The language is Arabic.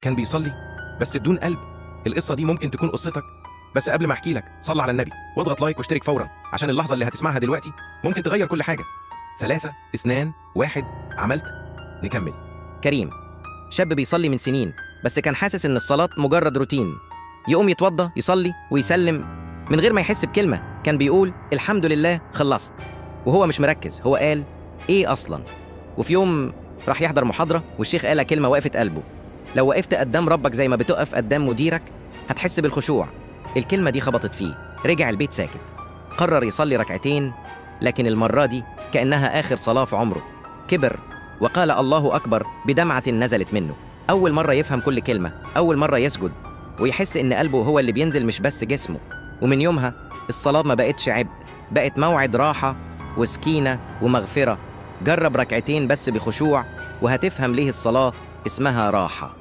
كان بيصلي بس بدون قلب. القصة دي ممكن تكون قصتك، بس قبل ما احكي لك صلي على النبي واضغط لايك واشترك فورا، عشان اللحظة اللي هتسمعها دلوقتي ممكن تغير كل حاجة. 3 2 1 عملت. نكمل. كريم شاب بيصلي من سنين، بس كان حاسس إن الصلاة مجرد روتين. يقوم يتوضى يصلي ويسلم من غير ما يحس بكلمة. كان بيقول الحمد لله خلصت، وهو مش مركز. هو قال إيه أصلا؟ وفي يوم راح يحضر محاضرة والشيخ قال كلمة وقفت قلبه: لو وقفت قدام ربك زي ما بتقف قدام مديرك هتحس بالخشوع. الكلمة دي خبطت فيه. رجع البيت ساكت. قرر يصلي ركعتين، لكن المرة دي كأنها آخر صلاة في عمره. كبر وقال الله أكبر بدمعة نزلت منه. أول مرة يفهم كل كلمة، أول مرة يسجد ويحس إن قلبه هو اللي بينزل مش بس جسمه. ومن يومها الصلاة ما بقتش عبء، بقت موعد راحة وسكينة ومغفرة. جرب ركعتين بس بخشوع وهتفهم ليه الصلاة اسمها راحة.